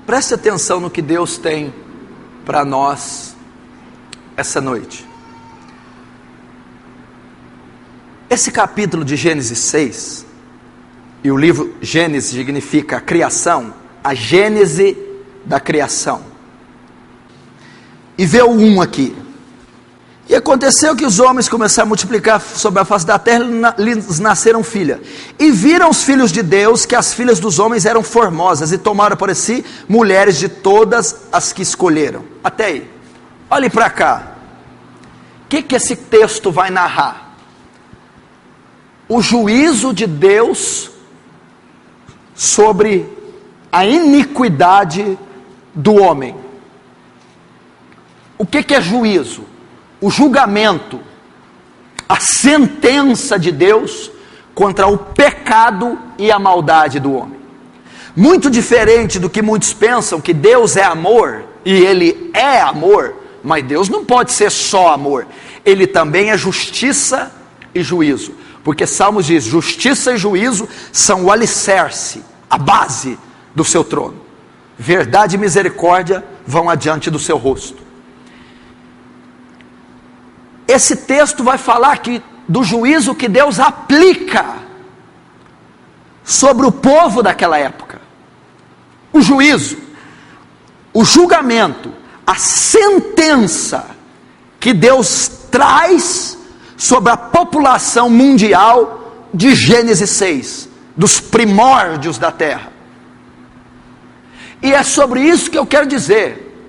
Preste atenção no que Deus tem para nós essa noite. Esse capítulo de Gênesis 6, e o livro Gênesis significa a criação, a gênese da criação. E vê o 1 aqui. E aconteceu que os homens começaram a multiplicar sobre a face da terra, e lhes nasceram filhas. E viram os filhos de Deus que as filhas dos homens eram formosas, e tomaram para si mulheres de todas as que escolheram. Até aí. Olhe para cá. O que esse texto vai narrar? O juízo de Deus sobre a iniquidade do homem. O que é juízo? O julgamento, a sentença de Deus contra o pecado e a maldade do homem. Muito diferente do que muitos pensam, que Deus é amor, e Ele é amor, mas Deus não pode ser só amor, Ele também é justiça e juízo, porque Salmos diz, justiça e juízo são o alicerce, a base do seu trono. Verdade e misericórdia vão adiante do seu rosto. Esse texto vai falar aqui do juízo que Deus aplica sobre o povo daquela época. O juízo, o julgamento, a sentença que Deus traz sobre a população mundial de Gênesis 6, dos primórdios da terra. E é sobre isso que eu quero dizer.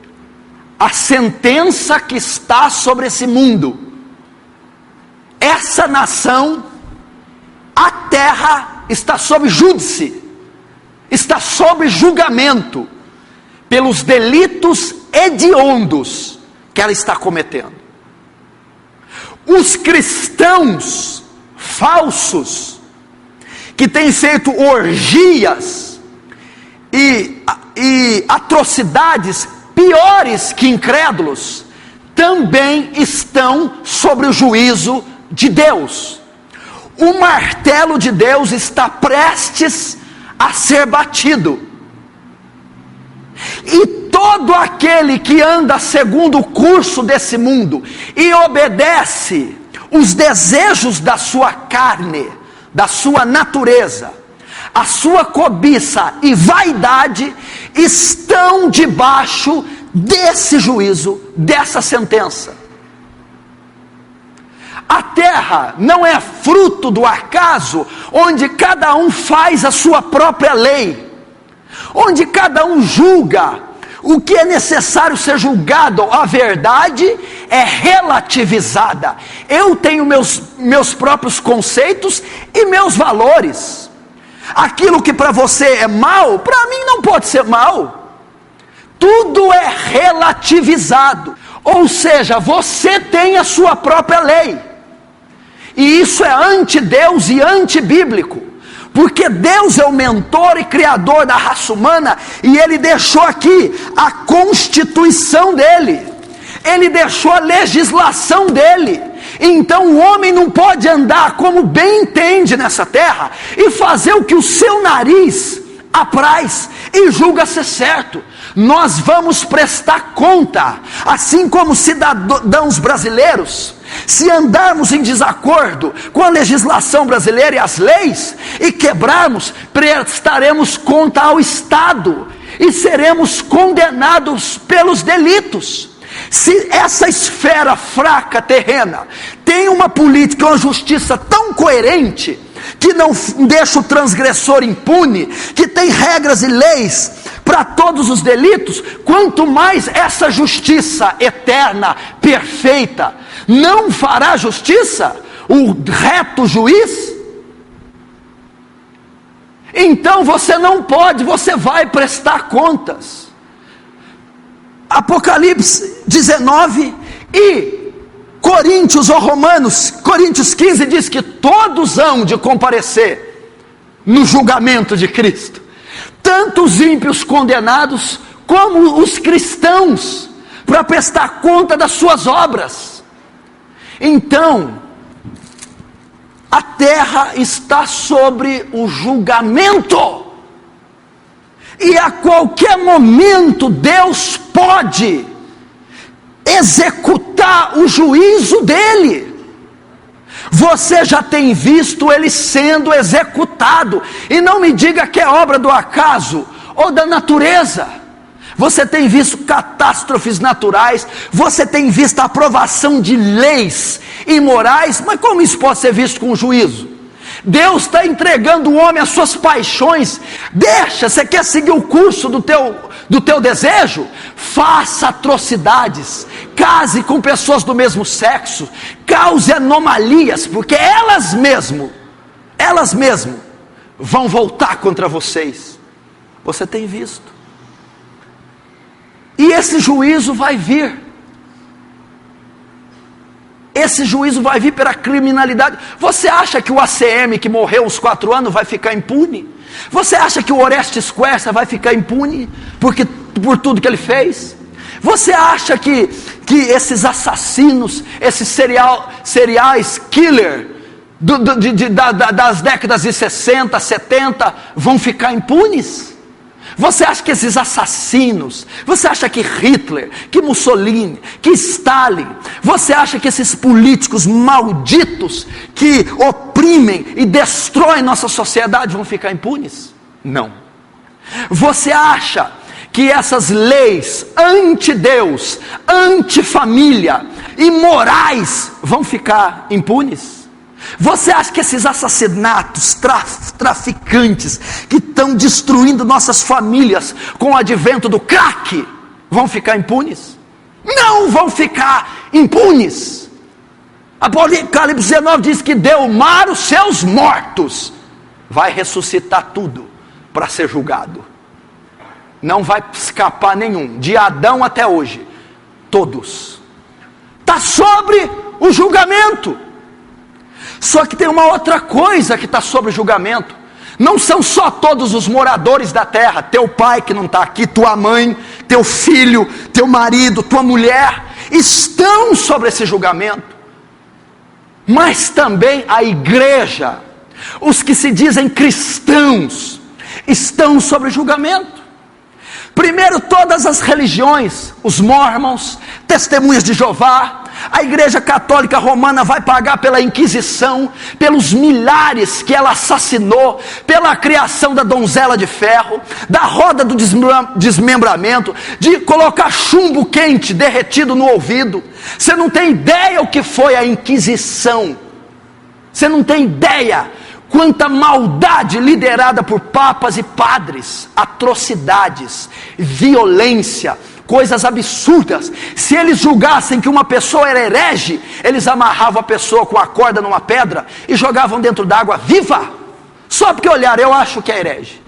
A sentença que está sobre esse mundo. Essa nação, a terra está sob júdice, está sob julgamento, pelos delitos hediondos que ela está cometendo. Os cristãos falsos, que têm feito orgias e atrocidades piores que incrédulos, também estão sobre o juízo de Deus. O martelo de Deus está prestes a ser batido, e todo aquele que anda segundo o curso desse mundo e obedece os desejos da sua carne, da sua natureza, a sua cobiça e vaidade, estão debaixo desse juízo, dessa sentença. A terra não é fruto do acaso, onde cada um faz a sua própria lei, onde cada um julga o que é necessário ser julgado. A verdade é relativizada. Eu tenho meus próprios conceitos e meus valores. Aquilo que para você é mal, para mim não pode ser mal. Tudo é relativizado. Ou seja, você tem a sua própria lei. E isso é anti-Deus e anti-bíblico, porque Deus é o mentor e criador da raça humana, e Ele deixou aqui a constituição dEle, Ele deixou a legislação dEle. Então o homem não pode andar como bem entende nessa terra, e fazer o que o seu nariz apraz, e julga ser certo. Nós vamos prestar conta, assim como cidadãos brasileiros. Se andarmos em desacordo com a legislação brasileira e as leis, e quebrarmos, prestaremos conta ao Estado, e seremos condenados pelos delitos. Se essa esfera fraca terrena tem uma política, uma justiça tão coerente, que não deixa o transgressor impune, que tem regras e leis para todos os delitos, quanto mais essa justiça eterna, perfeita, não fará justiça o reto juiz? Então você não pode, você vai prestar contas. Apocalipse 19 e Coríntios ou Romanos, Coríntios 15 diz que todos hão de comparecer no julgamento de Cristo, tanto os ímpios condenados, como os cristãos, para prestar conta das suas obras. Então, a terra está sobre o julgamento, E a qualquer momento Deus pode executar o juízo dele. Você já tem visto ele sendo executado. E não me diga que é obra do acaso ou da natureza. Você tem visto catástrofes naturais, você tem visto a aprovação de leis imorais, mas como isso pode ser visto com juízo? Deus está entregando o homem às suas paixões. Deixa, você quer seguir o curso do teu desejo? Faça atrocidades, case com pessoas do mesmo sexo, cause anomalias, porque elas mesmo vão voltar contra vocês. Você tem visto. E esse juízo vai vir. Esse juízo vai vir pela criminalidade. Você acha que o ACM que morreu uns 4 anos vai ficar impune? Você acha que o Orestes Quercia vai ficar impune por tudo que ele fez? Você acha que esses assassinos, esses serial killer das décadas de 60, 70 vão ficar impunes? Você acha que esses assassinos, você acha que Hitler, que Mussolini, que Stalin, você acha que esses políticos malditos que oprimem e destroem nossa sociedade vão ficar impunes? Não. Você acha que essas leis anti-Deus, anti-família, imorais vão ficar impunes? Você acha que esses assassinatos, traficantes, que estão destruindo nossas famílias com o advento do crack, vão ficar impunes? Não vão ficar impunes. Apocalipse 19 diz que deu o mar os seus mortos, vai ressuscitar tudo para ser julgado. Não vai escapar nenhum, de Adão até hoje, todos. Está sobre o julgamento. Só que tem uma outra coisa que está sobre julgamento. Não são só todos os moradores da terra, teu pai que não está aqui, tua mãe, teu filho, teu marido, tua mulher, estão sobre esse julgamento. Mas também a igreja, os que se dizem cristãos, estão sobre julgamento. Primeiro, todas as religiões, os mormons, testemunhas de Jeová, a igreja católica romana vai pagar pela Inquisição, pelos milhares que ela assassinou, pela criação da donzela de ferro, da roda do desmembramento, de colocar chumbo quente derretido no ouvido. Você não tem ideia o que foi a Inquisição. Você não tem ideia quanta maldade liderada por papas e padres, atrocidades, violência, coisas absurdas. Se eles julgassem que uma pessoa era herege, eles amarravam a pessoa com a corda numa pedra e jogavam dentro d'água viva, só porque olharam, eu acho que é herege.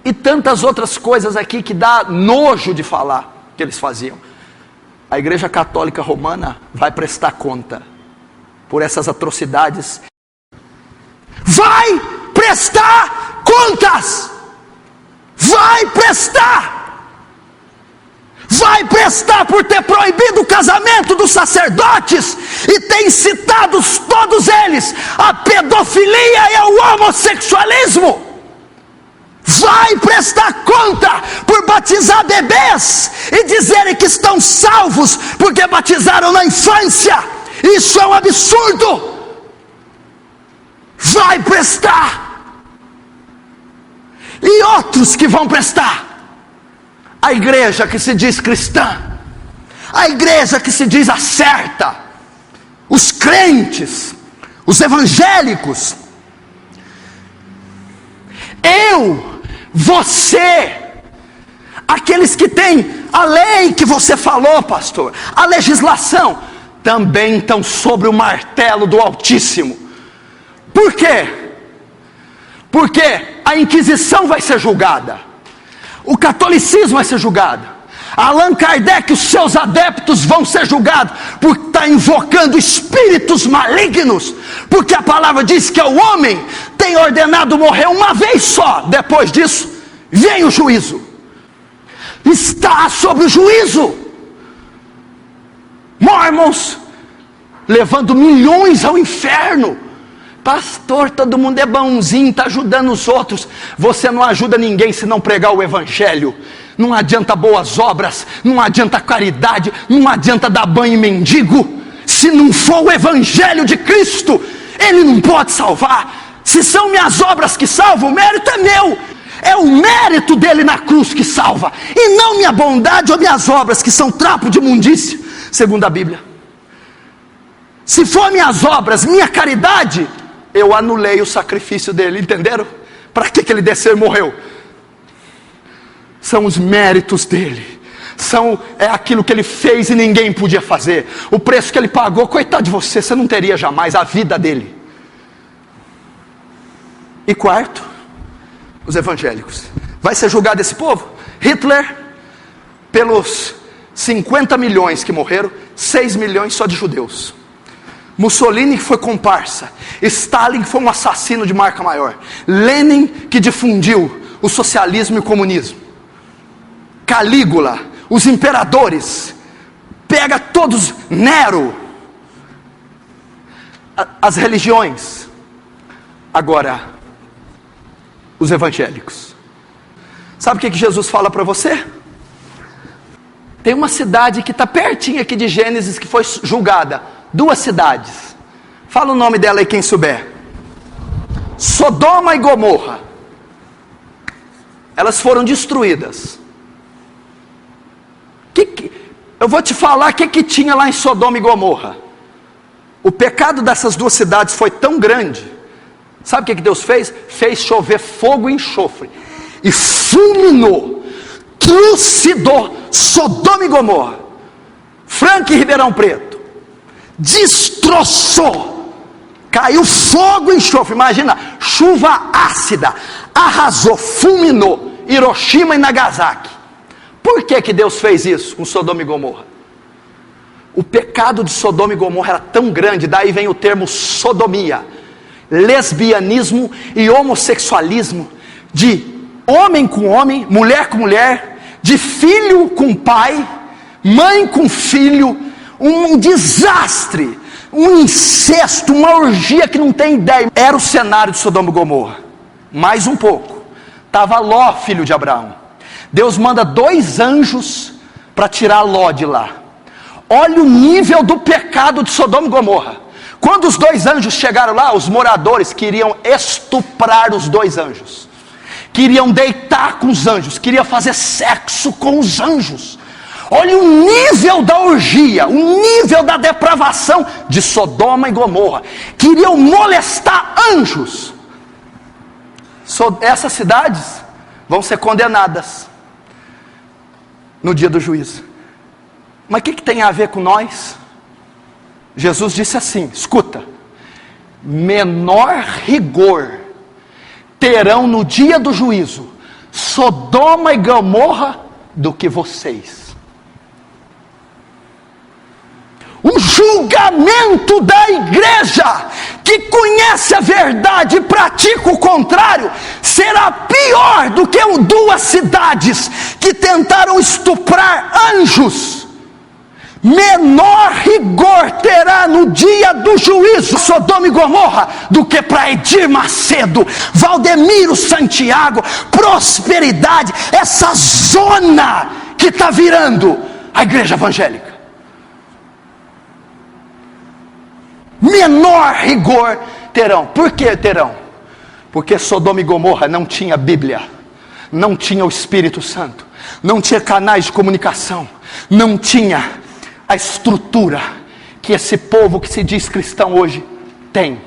E tantas outras coisas aqui que dá nojo de falar que eles faziam. A igreja católica romana vai prestar conta por essas atrocidades. Vai prestar contas. Vai prestar por ter proibido o casamento dos sacerdotes e ter incitado todos eles à pedofilia e ao homossexualismo. Vai prestar conta por batizar bebês e dizerem que estão salvos porque batizaram na infância. Isso é um absurdo. Vai prestar. E outros que vão prestar. A igreja que se diz cristã, a igreja que se diz a certa, os crentes, os evangélicos, você, aqueles que têm a lei que você falou, pastor, a legislação, também estão sobre o martelo do Altíssimo. Por quê? Porque a Inquisição vai ser julgada, o catolicismo vai ser julgado, Allan Kardec e os seus adeptos vão ser julgados por estar invocando espíritos malignos, porque a palavra diz que o homem tem ordenado morrer uma vez só, depois disso vem o juízo. Está sobre o juízo. Mormons levando milhões ao inferno Pastor, todo mundo é bonzinho, está ajudando os outros. Você não ajuda ninguém se não pregar o evangelho. Não adianta boas obras, não adianta caridade, não adianta dar banho em mendigo. Se não for o evangelho de Cristo, ele não pode salvar. Se são minhas obras que salvam, o mérito é meu. É o mérito dele na cruz que salva, e não minha bondade ou minhas obras, que são trapo de imundícia, segundo a Bíblia. Se for minhas obras, minha caridade, eu anulei o sacrifício dele, entenderam? Para que ele desceu e morreu? São os méritos dele, é aquilo que ele fez e ninguém podia fazer. O preço que ele pagou, coitado de você, você não teria jamais a vida dele. E quarto, os evangélicos. Vai ser julgado esse povo? Hitler, pelos 50 milhões que morreram, 6 milhões só de judeus. Mussolini, que foi comparsa. Stalin, que foi um assassino de marca maior. Lenin, que difundiu o socialismo e o comunismo. Calígula, os imperadores. Pega todos, Nero, as religiões. Agora, os evangélicos. Sabe o que Jesus fala para você? Tem uma cidade que está pertinho aqui de Gênesis, que foi julgada. 2 cidades. Fala o nome dela aí, quem souber. Sodoma e Gomorra. Elas foram destruídas. Eu vou te falar o que tinha lá em Sodoma e Gomorra. O pecado dessas 2 cidades foi tão grande. Sabe o que Deus fez? Fez chover fogo e enxofre, e fulminou, trucidou Sodoma e Gomorra, Franca e Ribeirão Preto, destroçou, caiu fogo e enxofre. Imagina, chuva ácida, arrasou, fulminou Hiroshima e Nagasaki. Por que Deus fez isso com Sodoma e Gomorra? O pecado de Sodoma e Gomorra era tão grande, daí vem o termo sodomia, lesbianismo e homossexualismo, de homem com homem, mulher com mulher, de filho com pai, mãe com filho, um desastre, um incesto, uma orgia que não tem ideia. Era o cenário de Sodoma e Gomorra. Mais um pouco, estava Ló, filho de Abraão. Deus manda 2 anjos para tirar Ló de lá. Olha o nível do pecado de Sodoma e Gomorra. Quando os 2 anjos chegaram lá, os moradores queriam estuprar os 2 anjos, queriam deitar com os anjos, queriam fazer sexo com os anjos. Olha o nível da orgia, o nível da depravação de Sodoma e Gomorra. Queriam molestar anjos. Essas cidades vão ser condenadas no dia do juízo. Mas o que tem a ver com nós? Jesus disse assim, escuta: menor rigor terão no dia do juízo Sodoma e Gomorra do que vocês. O julgamento da igreja que conhece a verdade e pratica o contrário será pior do que 2 cidades que tentaram estuprar anjos. Menor rigor terá no dia do juízo Sodoma e Gomorra do que para Edir Macedo, Valdemiro Santiago, Prosperidade, essa zona que está virando a igreja evangélica. Menor rigor terão. Por que terão? Porque Sodoma e Gomorra não tinha Bíblia, não tinha o Espírito Santo, não tinha canais de comunicação, não tinha a estrutura que esse povo que se diz cristão hoje tem.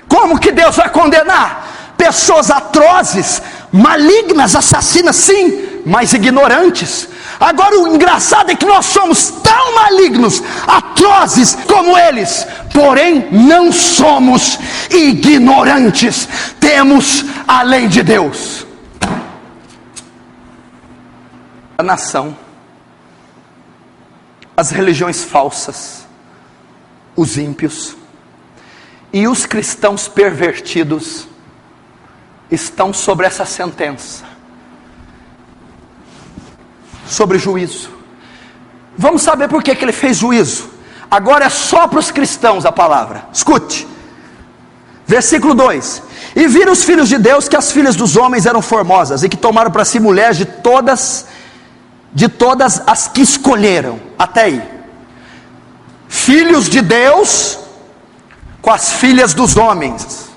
Como que Deus vai condenar pessoas atrozes, malignas, assassinas, sim, mas ignorantes? Agora o engraçado é que nós somos tão malignos, atrozes como eles, porém não somos ignorantes, temos a lei de Deus. A nação, as religiões falsas, os ímpios e os cristãos pervertidos estão sobre essa sentença, sobre juízo. Vamos saber por que ele fez juízo. Agora é só para os cristãos a palavra. Escute. Versículo 2: E viram os filhos de Deus que as filhas dos homens eram formosas, e que tomaram para si mulheres de todas as que escolheram. Até aí. Filhos de Deus com as filhas dos homens.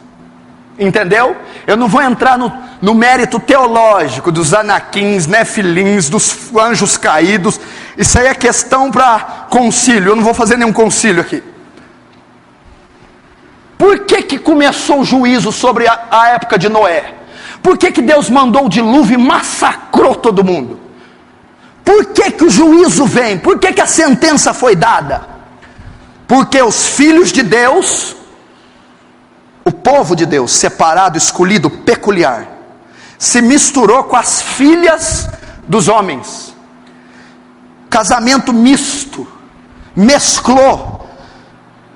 Entendeu? Eu não vou entrar no mérito teológico dos anaquins, nefilins, dos anjos caídos. Isso aí é questão para concílio. Eu não vou fazer nenhum concílio aqui. Por que começou o juízo sobre a época de Noé? Por que Deus mandou o dilúvio e massacrou todo mundo? Por que o juízo vem? Por que a sentença foi dada? Porque os filhos de Deus, o povo de Deus, separado, escolhido, peculiar, se misturou com as filhas dos homens. Casamento misto, mesclou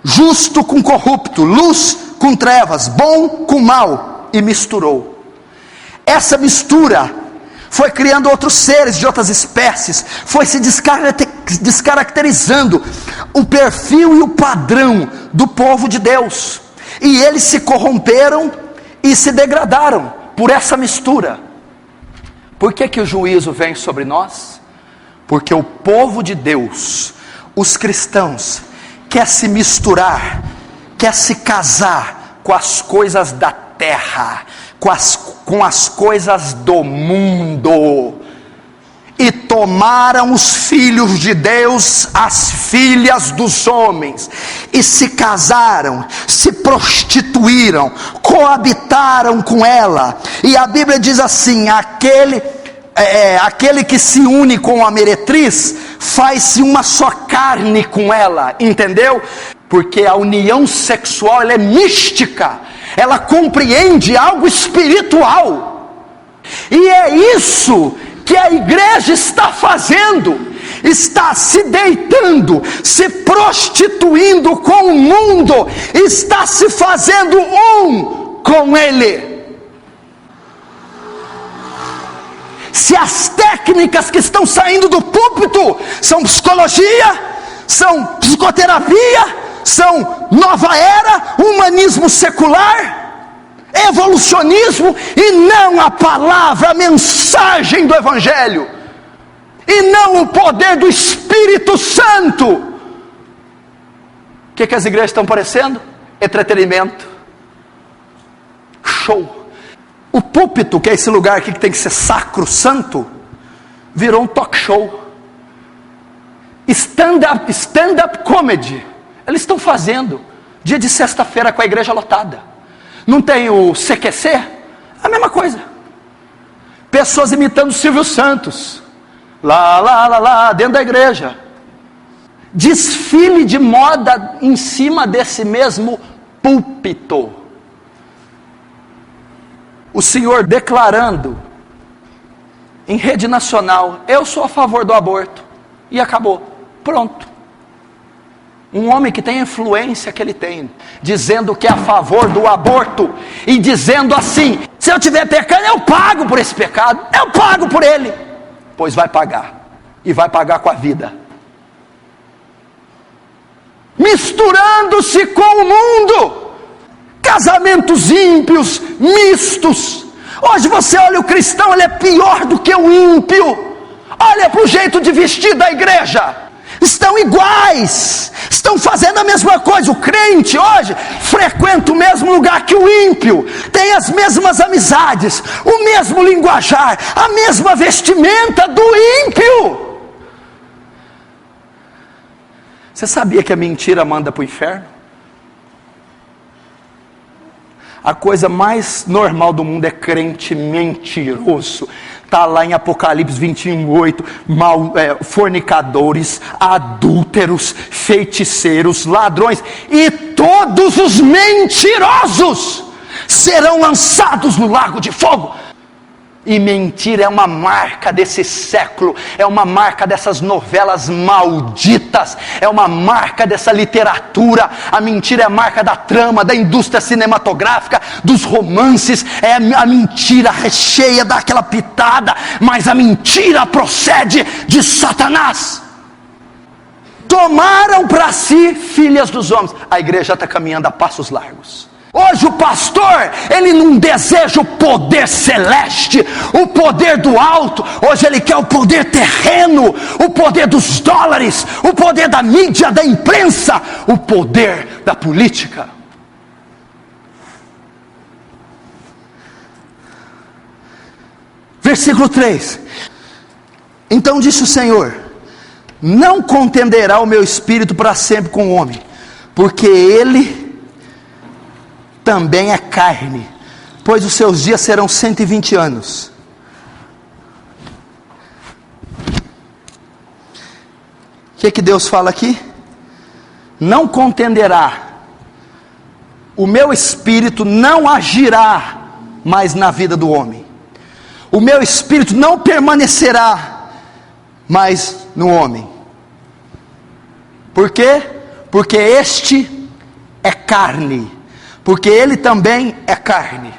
justo com corrupto, luz com trevas, bom com mal, e misturou. Essa mistura foi criando outros seres de outras espécies, foi se descaracterizando o perfil e o padrão do povo de Deus, e eles se corromperam e se degradaram por essa mistura. Por que o juízo vem sobre nós? Porque o povo de Deus, os cristãos, quer se misturar, quer se casar com as coisas da terra, com as coisas do mundo, e tomaram os filhos de Deus, as filhas dos homens, e se casaram, se prostituíram, coabitaram com ela. E a Bíblia diz assim: aquele que se une com a meretriz, faz-se uma só carne com ela, entendeu? Porque a união sexual, ela é mística, ela compreende algo espiritual, e é isso que a igreja está fazendo, está se deitando, se prostituindo com o mundo, está se fazendo um com ele. Se as técnicas que estão saindo do púlpito são psicologia, são psicoterapia, são nova era, humanismo secular, evolucionismo, e não a palavra, a mensagem do Evangelho, e não o poder do Espírito Santo, o que as igrejas estão parecendo? Entretenimento, show. O púlpito, que é esse lugar aqui que tem que ser sacro, santo, virou um talk show. Stand-up comedy, eles estão fazendo, dia de sexta-feira com a igreja lotada. Não tem o CQC? A mesma coisa. Pessoas imitando Silvio Santos, lá, dentro da igreja. Desfile de moda em cima desse mesmo púlpito. O Senhor declarando em rede nacional: eu sou a favor do aborto, e acabou, pronto. Um homem que tem a influência que ele tem, dizendo que é a favor do aborto, e dizendo assim: se eu estiver pecando, eu pago por esse pecado, eu pago por ele. Pois vai pagar, e vai pagar com a vida. Misturando-se com o mundo, casamentos ímpios, mistos. Hoje você olha o cristão, ele é pior do que o ímpio. Olha para o jeito de vestir da igreja, estão iguais, estão fazendo a mesma coisa. O crente hoje frequenta o mesmo lugar que o ímpio, tem as mesmas amizades, o mesmo linguajar, a mesma vestimenta do ímpio. Você sabia que a mentira manda para o inferno? A coisa mais normal do mundo é crente mentiroso. Está lá em Apocalipse 21:8, fornicadores, adúlteros, feiticeiros, ladrões, e todos os mentirosos serão lançados no lago de fogo. E mentira é uma marca desse século, é uma marca dessas novelas malditas, é uma marca dessa literatura. A mentira é a marca da trama, da indústria cinematográfica, dos romances. É a mentira recheia, dá aquela pitada, mas a mentira procede de Satanás. tomaram para si filhas dos homens. A igreja está caminhando a passos largos. Hoje o pastor, ele não deseja o poder celeste, o poder do alto. Hoje ele quer o poder terreno, o poder dos dólares, o poder da mídia, da imprensa, o poder da política. Versículo 3. Então disse o Senhor: não contenderá o meu espírito para sempre com o homem, porque ele também é carne, pois os seus dias serão 120 anos. O que Deus fala aqui? Não contenderá, o meu espírito não agirá mais na vida do homem, o meu espírito não permanecerá mais no homem. Por quê? Porque este é carne, porque ele também é carne.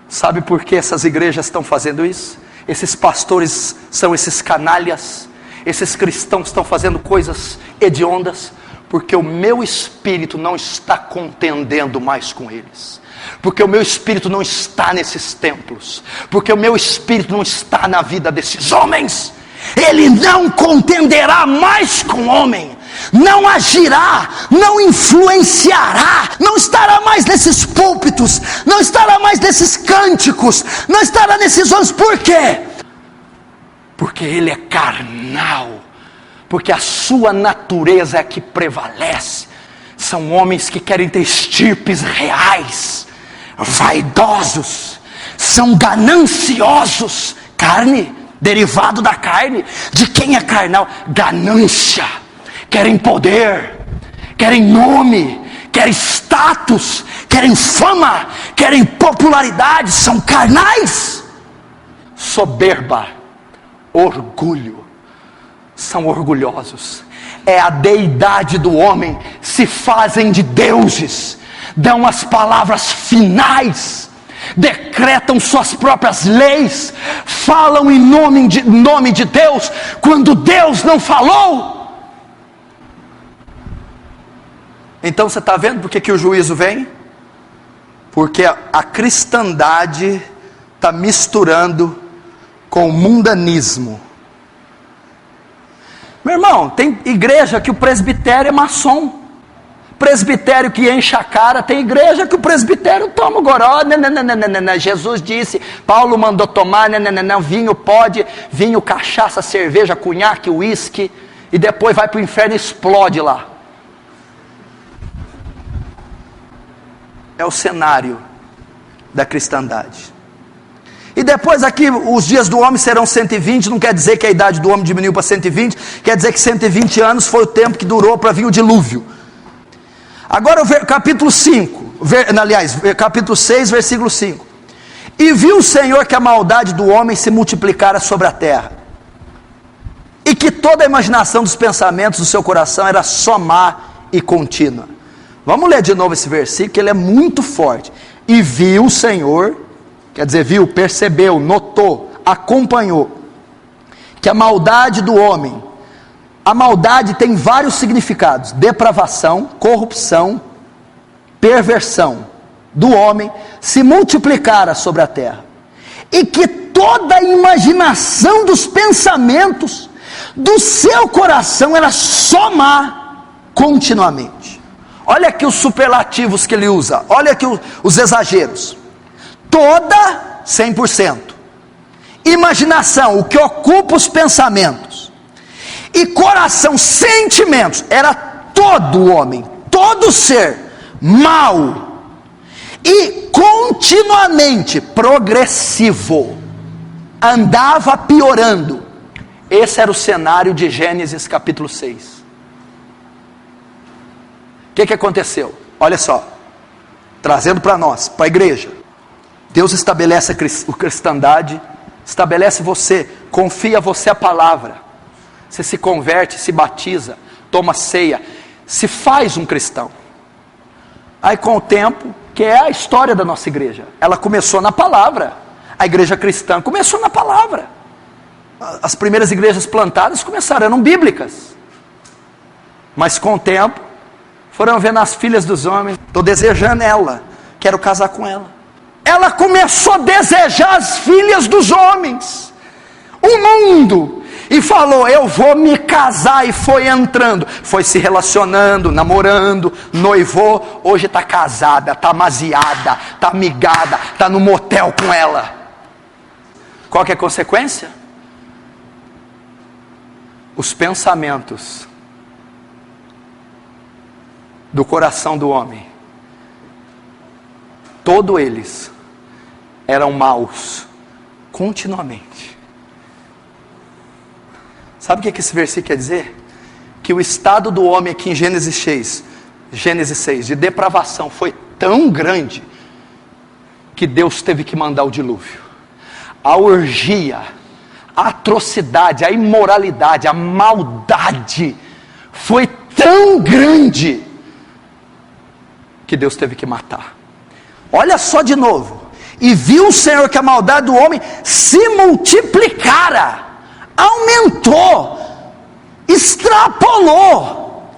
Sabe por que essas igrejas estão fazendo isso? Esses pastores são esses canalhas, esses cristãos estão fazendo coisas hediondas, porque o meu espírito não está contendendo mais com eles, porque o meu espírito não está nesses templos, porque o meu espírito não está na vida desses homens. Ele não contenderá mais com o homem, não agirá, não influenciará, não estará mais nesses púlpitos, não estará mais nesses cânticos, não estará nesses homens. Por quê? Porque ele é carnal, porque a sua natureza é que prevalece. São homens que querem ter estirpes reais, vaidosos, são gananciosos. Carne, derivado da carne. De quem é carnal? Ganância. Querem poder, querem nome, querem status, querem fama, querem popularidade. São carnais. Soberba, orgulho, são orgulhosos. É a deidade do homem, se fazem de deuses, dão as palavras finais, decretam suas próprias leis, falam em nome de Deus, quando Deus não falou. Então você está vendo por que o juízo vem? Porque a cristandade está misturando com o mundanismo. Meu irmão, tem igreja que o presbitério é maçom, presbitério que enche a cara. Tem igreja que o presbitério toma o goró. Não. Jesus disse, Paulo mandou tomar, não, vinho pode, vinho, cachaça, cerveja, cunhaque, uísque, e depois vai para o inferno e explode lá. É o cenário da cristandade. E depois aqui, os dias do homem serão 120, não quer dizer que a idade do homem diminuiu para 120, quer dizer que 120 anos foi o tempo que durou para vir o dilúvio. Agora capítulo 5, capítulo 6, versículo 5. E viu o Senhor que a maldade do homem se multiplicara sobre a terra, e que toda a imaginação dos pensamentos do seu coração era só má e contínua. Vamos ler de novo esse versículo, que ele é muito forte. E viu o Senhor, quer dizer, viu, percebeu, notou, acompanhou, que a maldade do homem, a maldade tem vários significados: depravação, corrupção, perversão do homem, se multiplicara sobre a terra, e que toda a imaginação dos pensamentos do seu coração era só má continuamente. Olha aqui os superlativos que ele usa, olha aqui os exageros. Toda, 100%. Imaginação, o que ocupa os pensamentos. E coração, sentimentos. Era todo homem, todo ser, mau. E continuamente, progressivo. Andava piorando. Esse era o cenário de Gênesis capítulo 6. O que aconteceu? Olha só, trazendo para nós, para a igreja. Deus estabelece a cristandade, estabelece você, confia você a palavra. Você se converte, se batiza, toma ceia, se faz um cristão. Aí com o tempo, que é a história da nossa igreja, ela começou na palavra. A igreja cristã começou na palavra. As primeiras igrejas plantadas eram bíblicas. Mas com o tempo, foram vendo as filhas dos homens. Estou desejando ela, quero casar com ela. Ela começou a desejar as filhas dos homens, o mundo, e falou: eu vou me casar. E foi entrando, foi se relacionando, namorando, noivou. Hoje está casada, está amaziada, está amigada, está no motel com ela. Qual que é a consequência? Os pensamentos do coração do homem, todos eles eram maus, continuamente. Sabe o que esse versículo quer dizer? Que o estado do homem aqui em Gênesis 6, de depravação, foi tão grande, que Deus teve que mandar o dilúvio. A orgia, a atrocidade, a imoralidade, a maldade, foi tão grande, que Deus teve que matar. Olha só de novo. E viu o Senhor que a maldade do homem se multiplicara, aumentou, extrapolou,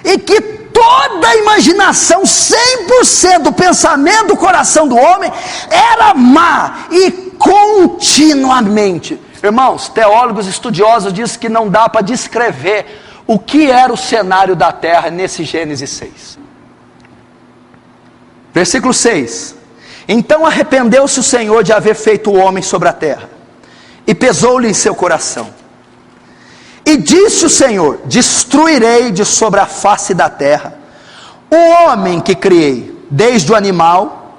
e que toda a imaginação, 100% do pensamento do coração do homem era má, e continuamente. Irmãos, teólogos estudiosos dizem que não dá para descrever o que era o cenário da terra nesse Gênesis 6. Versículo 6. Então arrependeu-se o Senhor de haver feito o homem sobre a terra, e pesou-lhe em seu coração. E disse o Senhor: destruirei de sobre a face da terra o homem que criei, desde o animal,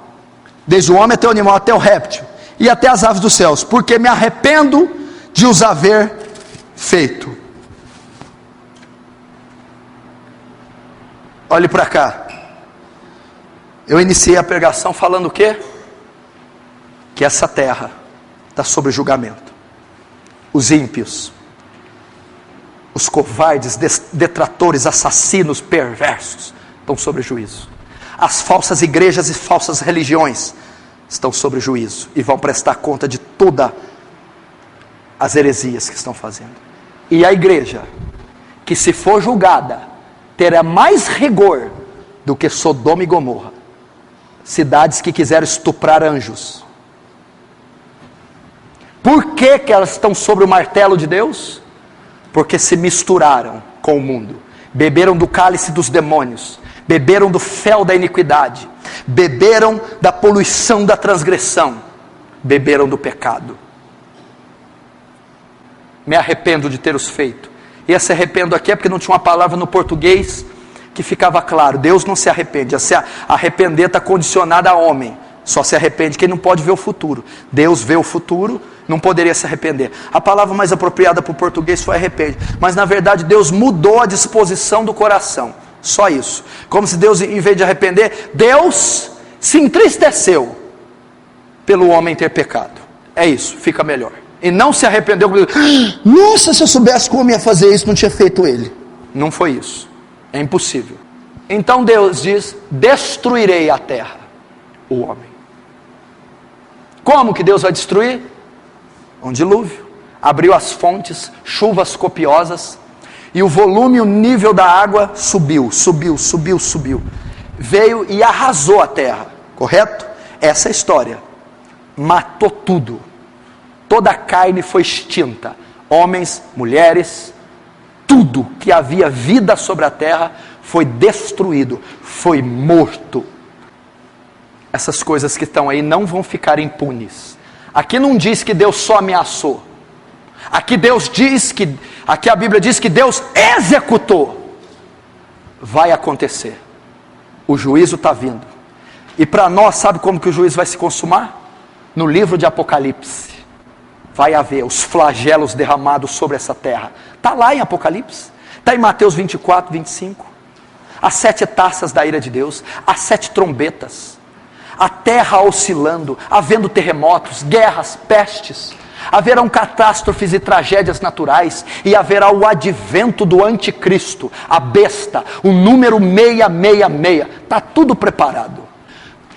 desde o homem até o animal, até o réptil, e até as aves dos céus, porque me arrependo de os haver feito. Olhe para cá. Eu iniciei a pregação falando o quê? Que essa terra está sob julgamento. Os ímpios, os covardes, detratores, assassinos, perversos, estão sob juízo. As falsas igrejas e falsas religiões estão sob juízo, e vão prestar conta de todas as heresias que estão fazendo. E a igreja, que se for julgada, terá mais rigor do que Sodoma e Gomorra, cidades que quiseram estuprar anjos. Por que elas estão sobre o martelo de Deus? Porque se misturaram com o mundo, beberam do cálice dos demônios, beberam do fel da iniquidade, beberam da poluição da transgressão, beberam do pecado. Me arrependo de ter os feito. E esse arrependo aqui é porque não tinha uma palavra no português que ficava claro. Deus não se arrepende. Se arrepender está condicionado a homem. Só se arrepende quem não pode ver o futuro. Deus vê o futuro, não poderia se arrepender. A palavra mais apropriada para o português foi arrepende. Mas na verdade Deus mudou a disposição do coração. Só isso. Como se Deus, em vez de arrepender, Deus se entristeceu pelo homem ter pecado. É isso, fica melhor. E não se arrependeu. Nossa, se eu soubesse como ia fazer isso, não tinha feito ele. Não foi isso. É impossível. Então Deus diz: destruirei a terra, o homem. Como que Deus vai destruir? Um dilúvio. Abriu as fontes, chuvas copiosas, e o volume, o nível da água subiu. Veio e arrasou a terra, correto? Essa é a história. Matou tudo. Toda a carne foi extinta. Homens, mulheres, tudo que havia vida sobre a terra foi destruído, foi morto. Essas coisas que estão aí não vão ficar impunes. Aqui não diz que Deus só ameaçou. Aqui a Bíblia diz que Deus executou. Vai acontecer. O juízo está vindo. E para nós, sabe como que o juízo vai se consumar? No livro de Apocalipse. Vai haver os flagelos derramados sobre essa terra. Está lá em Apocalipse. Está em Mateus 24, 25. As 7 taças da ira de Deus. As 7 trombetas. A terra oscilando. Havendo terremotos, guerras, pestes. Haverão catástrofes e tragédias naturais. E haverá o advento do anticristo. A besta. O número 666. Está tudo preparado.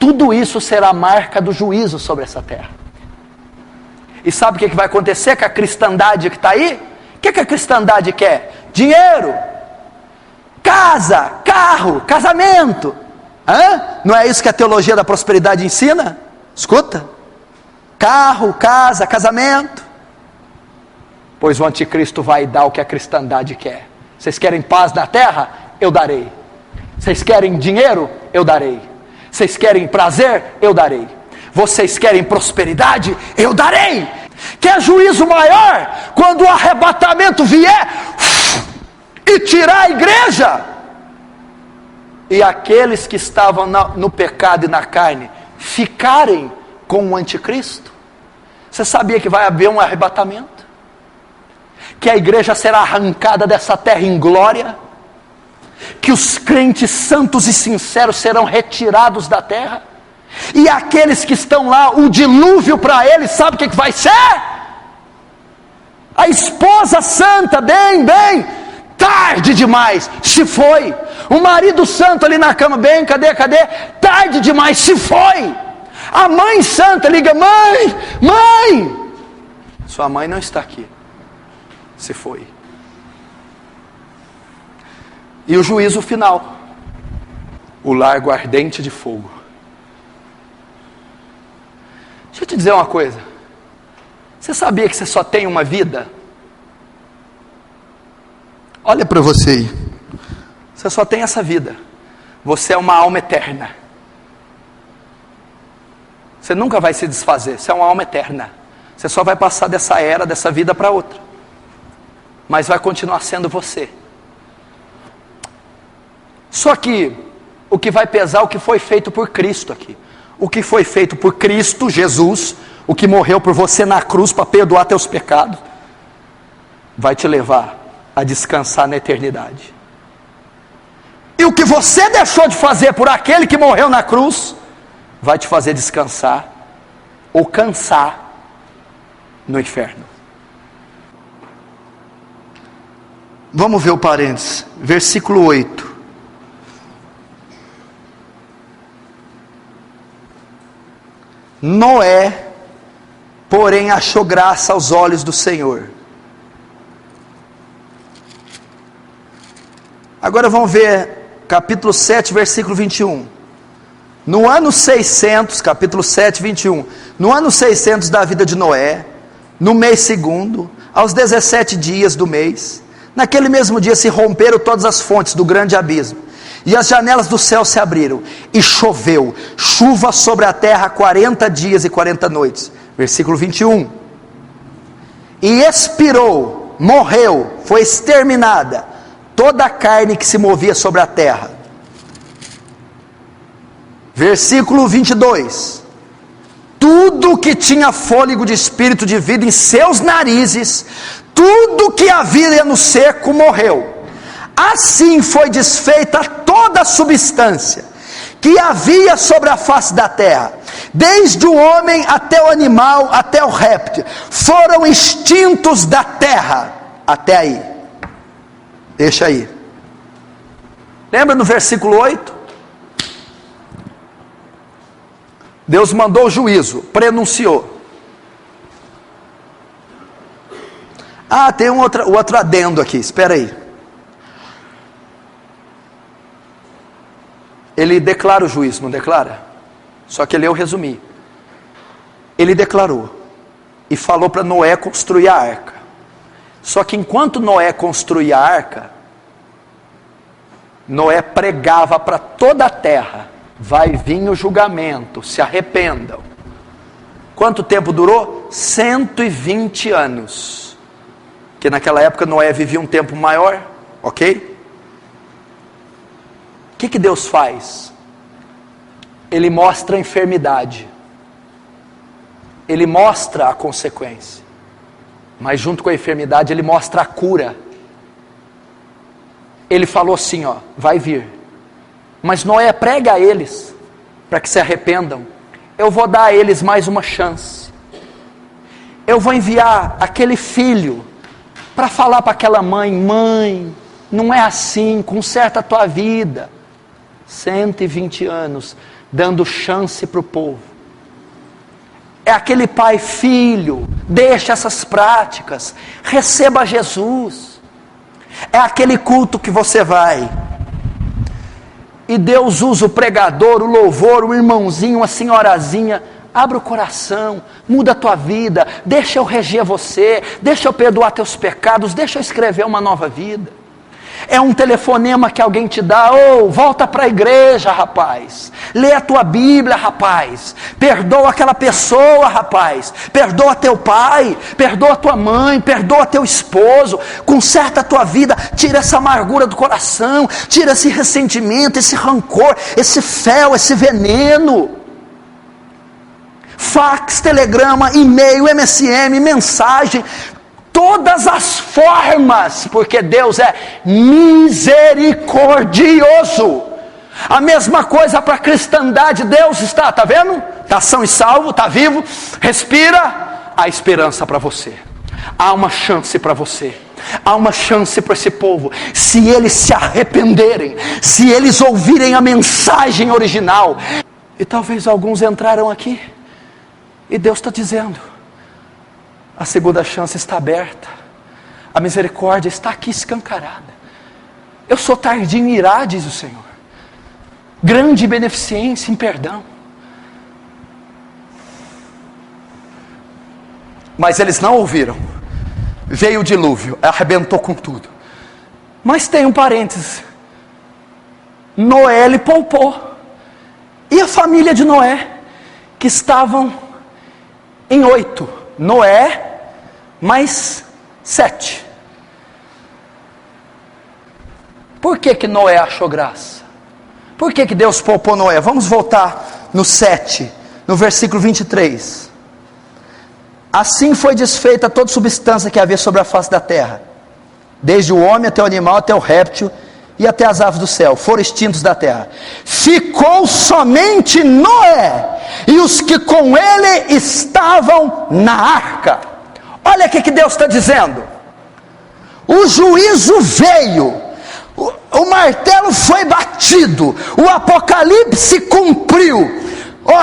Tudo isso será a marca do juízo sobre essa terra. E sabe o que vai acontecer com a cristandade que está aí? O que a cristandade quer? Dinheiro. casa, carro, casamento. Não é isso que a teologia da prosperidade ensina? Escuta: carro, casa, casamento. Pois o anticristo vai dar o que a cristandade quer. Vocês querem paz na terra? Eu darei. Vocês querem dinheiro? Eu darei. Vocês querem prazer? Eu darei. Vocês querem prosperidade? Eu darei. Quer juízo maior? Quando o arrebatamento vier e tirar a igreja, e aqueles que estavam no pecado e na carne ficarem com o anticristo. Você sabia que vai haver um arrebatamento? Que a igreja será arrancada dessa terra em glória? Que os crentes santos e sinceros serão retirados da terra? E aqueles que estão lá, o dilúvio para eles, sabe o que vai ser? A esposa santa, bem, tarde demais, se foi. O marido santo ali na cama, bem, cadê? Tarde demais, se foi. A mãe santa liga: mãe, sua mãe não está aqui, se foi. E o juízo final, o largo ardente de fogo. Deixa eu te dizer uma coisa. Você sabia que você só tem uma vida? Olha para você aí. Você só tem essa vida. Você é uma alma eterna. Você nunca vai se desfazer. Você é uma alma eterna. Você só vai passar dessa era, dessa vida para outra. Mas vai continuar sendo você. Só que o que vai pesar é o que foi feito por Cristo aqui. O que foi feito por Cristo, Jesus, o que morreu por você na cruz para perdoar teus pecados, vai te levar a descansar na eternidade. E o que você deixou de fazer por aquele que morreu na cruz, vai te fazer descansar ou cansar no inferno. Vamos ver o parênteses, versículo 8. Noé, porém, achou graça aos olhos do Senhor. Agora vamos ver capítulo 7, versículo 21. No ano 600, capítulo 7, 21. No ano 600 da vida de Noé, no mês segundo, aos 17 dias do mês, naquele mesmo dia se romperam todas as fontes do grande abismo, e as janelas do céu se abriram, e choveu, chuva sobre a terra 40 dias e 40 noites. Versículo 21. E expirou, morreu, foi exterminada toda a carne que se movia sobre a terra. Versículo 22. Tudo que tinha fôlego de espírito de vida em seus narizes, tudo que havia no seco morreu. Assim foi desfeita toda a substância que havia sobre a face da terra, desde o homem até o animal, até o réptil, foram extintos da terra. Até aí, deixa aí. Lembra no versículo 8? Deus mandou o juízo, prenunciou. Tem outro adendo aqui, espera aí. Ele declara o juízo, não declara? Só que eu resumi. Ele declarou e falou para Noé construir a arca. Só que enquanto Noé construía a arca, Noé pregava para toda a terra: vai vir o julgamento, se arrependam. Quanto tempo durou? 120 anos. Porque naquela época Noé vivia um tempo maior, ok? O que Deus faz? Ele mostra a enfermidade, Ele mostra a consequência, mas junto com a enfermidade Ele mostra a cura. Ele falou assim, vai vir, mas Noé prega a eles, para que se arrependam. Eu vou dar a eles mais uma chance. Eu vou enviar aquele filho, para falar para aquela mãe, não é assim, conserta a tua vida. 120 anos, dando chance para o povo. É aquele pai: filho, deixa essas práticas, receba Jesus. É aquele culto que você vai, E Deus usa o pregador, o louvor, o irmãozinho, a senhorazinha. Abre o coração, muda a tua vida, deixa eu reger você, deixa eu perdoar teus pecados, deixa eu escrever uma nova vida. É um telefonema que alguém te dá: volta para a igreja, rapaz, lê a tua Bíblia, rapaz, perdoa aquela pessoa, rapaz, perdoa teu pai, perdoa tua mãe, perdoa teu esposo, conserta a tua vida, tira essa amargura do coração, tira esse ressentimento, esse rancor, esse fel, esse veneno. Fax, telegrama, e-mail, MSN, mensagem, todas as formas, porque Deus é misericordioso. A mesma coisa para a cristandade. Deus está vendo? Está são e salvo, está vivo, respira. Há esperança para você, há uma chance para você, há uma chance para esse povo, se eles se arrependerem, se eles ouvirem a mensagem original. E talvez alguns entraram aqui, e Deus está dizendo: a segunda chance está aberta, a misericórdia está aqui escancarada. Eu sou tardio em irá, diz o Senhor, grande beneficência em perdão. Mas eles não ouviram. Veio o dilúvio, arrebentou com tudo. Mas tem um parênteses: Noé ele poupou. E a família de Noé, que estavam em 8, Noé mais 7. Por que Noé achou graça? Por que Deus poupou Noé? Vamos voltar no 7, no versículo 23. Assim foi desfeita toda substância que havia sobre a face da terra, desde o homem até o animal, até o réptil e até as aves do céu, foram extintos da terra. Ficou somente Noé e os que com ele estavam na arca. Olha o que Deus está dizendo: o juízo veio, o martelo foi batido, o apocalipse cumpriu.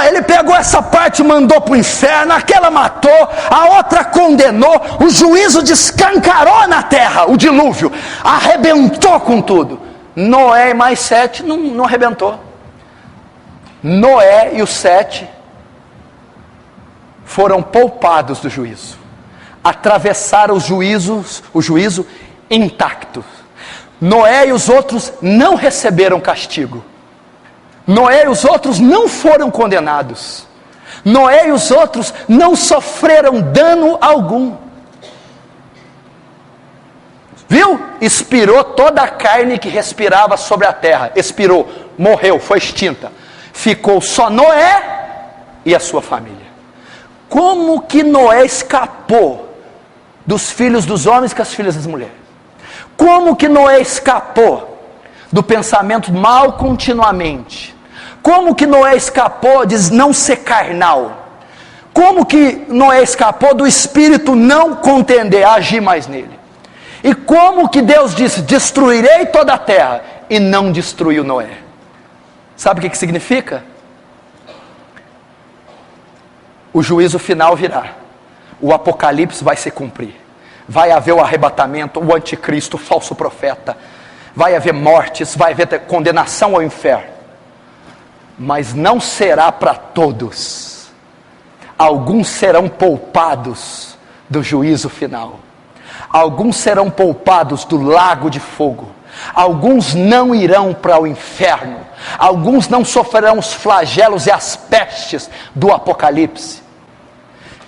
Ele pegou essa parte e mandou para o inferno, aquela matou, a outra condenou, o juízo descancarou na terra, o dilúvio arrebentou com tudo. Noé e mais 7 não arrebentou. Noé e os 7 foram poupados do juízo, atravessaram o juízo intacto. Noé e os outros não receberam castigo. Noé e os outros não foram condenados. Noé e os outros não sofreram dano algum. Viu? Expirou toda a carne que respirava sobre a terra. Expirou, morreu, foi extinta. Ficou só Noé e a sua família. Como que Noé escapou dos filhos dos homens com as filhas das mulheres? Como que Noé escapou do pensamento mal continuamente? Como que Noé escapou de não ser carnal? Como que Noé escapou do espírito não contender, agir mais nele? E como que Deus disse: destruirei toda a terra, e não destruiu Noé? Sabe o que significa? O juízo final virá, o apocalipse vai se cumprir, vai haver o arrebatamento, o anticristo, o falso profeta, vai haver mortes, vai haver condenação ao inferno, mas não será para todos. Alguns serão poupados do juízo final, alguns serão poupados do lago de fogo, alguns não irão para o inferno, alguns não sofrerão os flagelos e as pestes do apocalipse.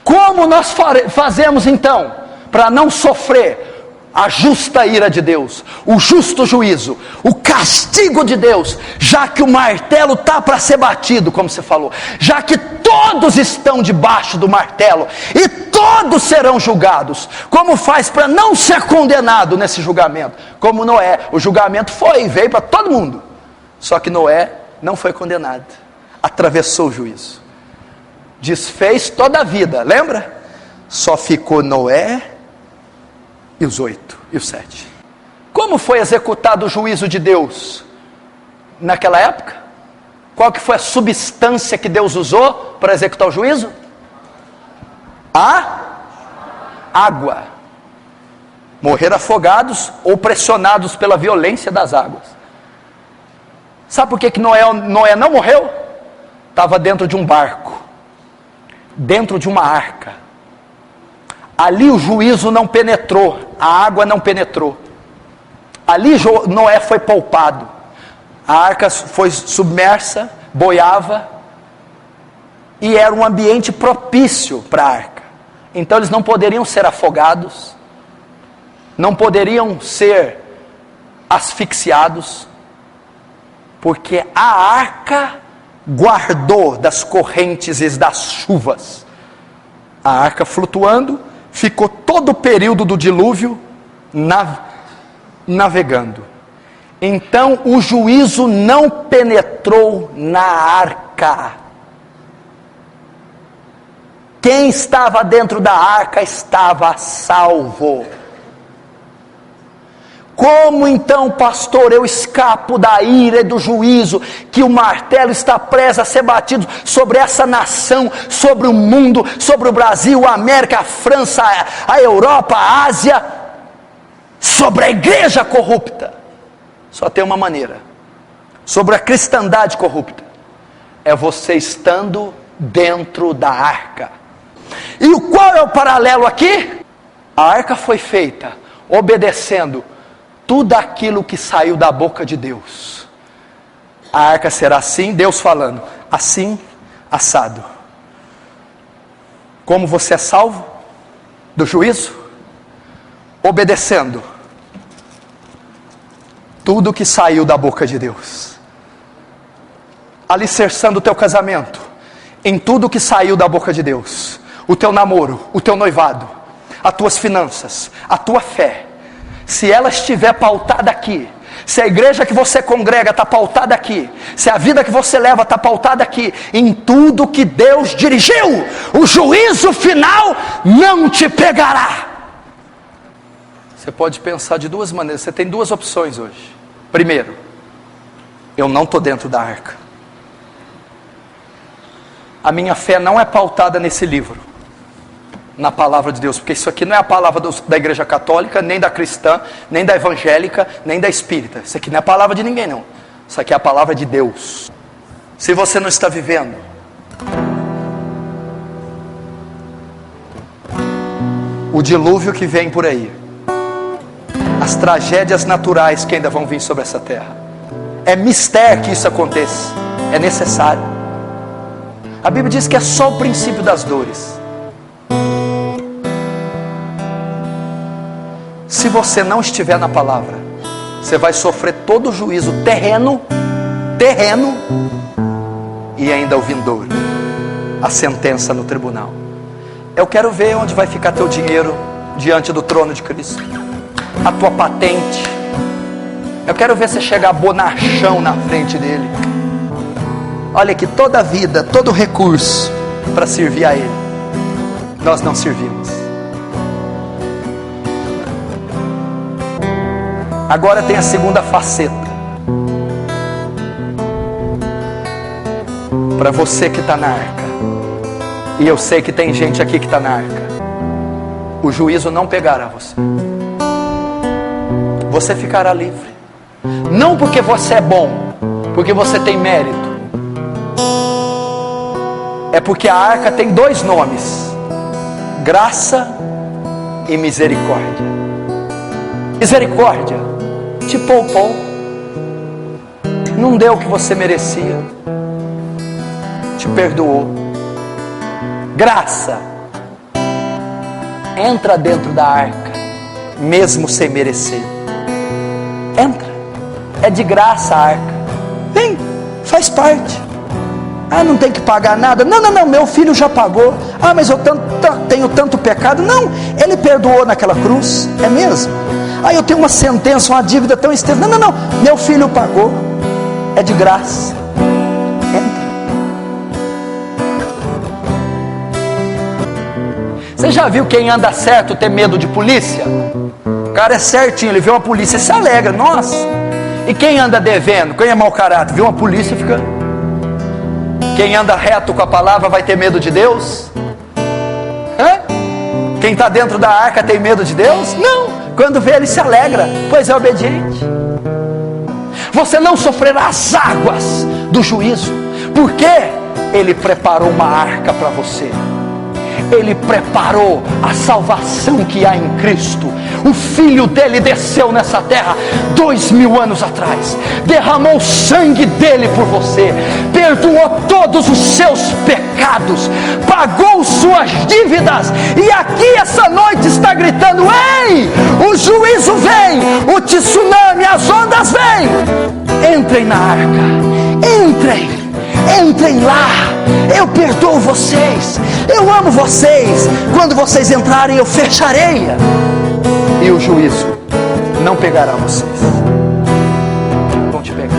Como nós fazemos então para não sofrer a justa ira de Deus, o justo juízo, o castigo de Deus, já que o martelo está para ser batido, como você falou, já que todos estão debaixo do martelo e todos serão julgados? Como faz para não ser condenado nesse julgamento? Como Noé, o julgamento veio para todo mundo, só que Noé não foi condenado, atravessou o juízo, desfez toda a vida, lembra? Só ficou Noé e os 8 e os 7. Como foi executado o juízo de Deus naquela época? Qual que foi a substância que Deus usou para executar o juízo? A água. Morreram afogados ou pressionados pela violência das águas. Sabe por que Noé não morreu? Estava dentro de um barco, dentro de uma arca. Ali o juízo não penetrou, a água não penetrou. Ali Noé foi poupado. A arca foi submersa, boiava, e era um ambiente propício para a arca. Então eles não poderiam ser afogados, não poderiam ser asfixiados, porque a arca guardou das correntes e das chuvas. A arca flutuando, ficou todo o período do dilúvio navegando. Então o juízo não penetrou na arca. Quem estava dentro da arca estava salvo. Como então, pastor, eu escapo da ira e do juízo, que o martelo está prestes a ser batido sobre essa nação, sobre o mundo, sobre o Brasil, a América, a França, a Europa, a Ásia, sobre a igreja corrupta? Só tem uma maneira: sobre a cristandade corrupta, é você estando dentro da arca. E qual é o paralelo aqui? A arca foi feita obedecendo tudo aquilo que saiu da boca de Deus. A arca será assim, Deus falando, assim, assado. Como você é salvo do juízo? Obedecendo tudo que saiu da boca de Deus. Alicerçando o teu casamento em tudo que saiu da boca de Deus. O teu namoro, o teu noivado, as tuas finanças, a tua fé. Se ela estiver pautada aqui, se a igreja que você congrega está pautada aqui, se a vida que você leva está pautada aqui, em tudo que Deus dirigiu, o juízo final não te pegará. Você pode pensar de duas maneiras, você tem duas opções hoje. Primeiro, eu não estou dentro da arca. A minha fé não é pautada nesse livro, na palavra de Deus, porque isso aqui não é a palavra da igreja católica, nem da cristã, nem da evangélica, nem da espírita. Isso aqui não é a palavra de ninguém, não. Isso aqui é a palavra de Deus. Se você não está vivendo o dilúvio que vem por aí, as tragédias naturais que ainda vão vir sobre essa terra, é mistério que isso aconteça, é necessário. A Bíblia diz que é só o princípio das dores. Se você não estiver na palavra, você vai sofrer todo o juízo terreno, e ainda o vindouro, a sentença no tribunal. Eu quero ver onde vai ficar teu dinheiro diante do trono de Cristo, a tua patente. Eu quero ver você chegar bonachão na frente dele. Olha que toda a vida, todo recurso para servir a ele, nós não servimos. Agora tem a segunda faceta. Para você que está na arca, e eu sei que tem gente aqui que está na arca, o juízo não pegará você. Você ficará livre. Não porque você é bom, porque você tem mérito. É porque a arca tem dois nomes: graça e misericórdia. Misericórdia te poupou, não deu o que você merecia, te perdoou. Graça, entra dentro da arca, mesmo sem merecer. Entra, é de graça a arca. Vem, faz parte. Ah, não tem que pagar nada. Não, meu filho já pagou. Ah, mas eu tenho tanto pecado. Não, ele perdoou naquela cruz, é mesmo. Ah, eu tenho uma sentença, uma dívida tão extensa. Não, meu filho pagou, é de graça. Entra. Você já viu quem anda certo ter medo de polícia? O cara é certinho, ele vê uma polícia e se alegra, nossa. E quem anda devendo, quem é mau caráter, vê uma polícia e fica... Quem anda reto com a palavra vai ter medo de Deus? Quem está dentro da arca tem medo de Deus? Não, quando vê ele se alegra, pois é obediente. você não sofrerá as águas do juízo, porque Ele preparou uma arca para você. Ele preparou a salvação que há em Cristo. O Filho dele desceu nessa terra 2000 anos atrás, derramou o sangue dele por você, perdoou todos os seus pecados, pagou suas dívidas, e aqui essa noite está gritando: ei, o juízo vem, o tsunami, as ondas vêm. Entrem na arca, entrem lá. Eu perdoo vocês, eu amo vocês. Quando vocês entrarem, eu fecharei, e o juízo não pegará vocês. Vão te pegar.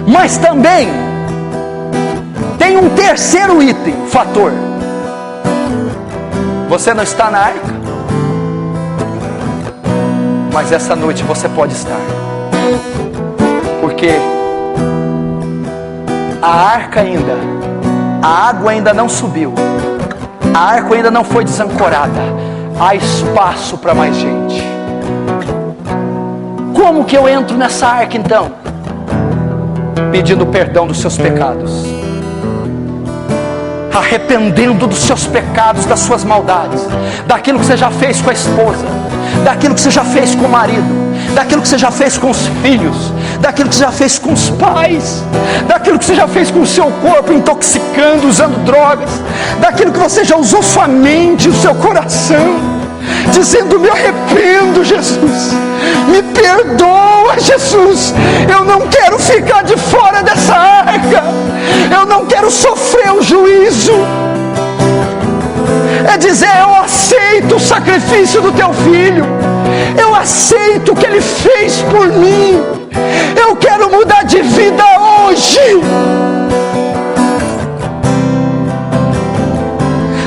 Mas também tem um terceiro item, fator. Você não está na arca, mas essa noite você pode estar, porque a arca ainda, a água ainda não subiu, a arca ainda não foi desancorada, há espaço para mais gente. Como que eu entro nessa arca então? Pedindo perdão dos seus pecados, arrependendo dos seus pecados, das suas maldades, daquilo que você já fez com a esposa, daquilo que você já fez com o marido, daquilo que você já fez com os filhos, daquilo que você já fez com os pais, daquilo que você já fez com o seu corpo, intoxicando, usando drogas, daquilo que você já usou sua mente, o seu coração, dizendo: me arrependo, Jesus, me perdoa, Jesus, eu não quero ficar de fora dessa arca, eu não quero sofrer o juízo. É dizer: eu aceito o sacrifício do teu filho, eu aceito o que ele fez por mim, eu quero mudar de vida hoje.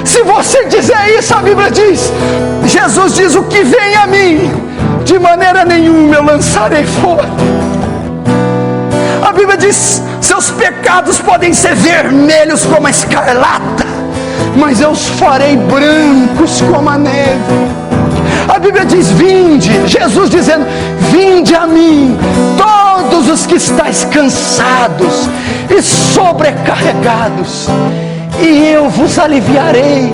Se você dizer isso, a Bíblia diz, Jesus diz: o que vem a mim, de maneira nenhuma eu lançarei fora. A Bíblia diz: seus pecados podem ser vermelhos como a escarlata, mas eu os farei brancos como a neve. A Bíblia diz: vinde, Jesus dizendo: vinde a mim, todos os que estáis cansados e sobrecarregados, e eu vos aliviarei.